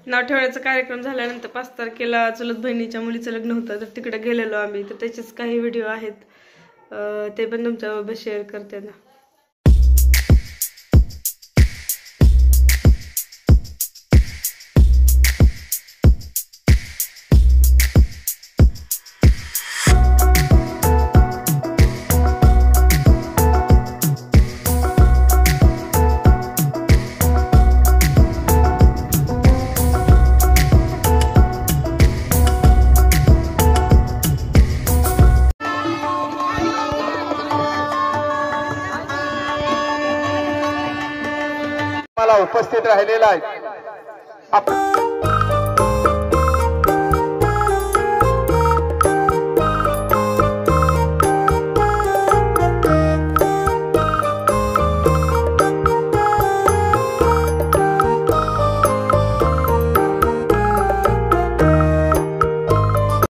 नाव ठेवण्याचा कार्यक्रम झाल्यानंतर 5 तारखेला चुलत बहिणीच्या मुलीचं लग्न होतं, तर तिकडे गेलेलो आम्ही. तर त्याचेच काही व्हिडिओ आहेत, ते पण तुमच्याबरोबर शेअर करते ना. मला उपस्थित राहिलेला आहे.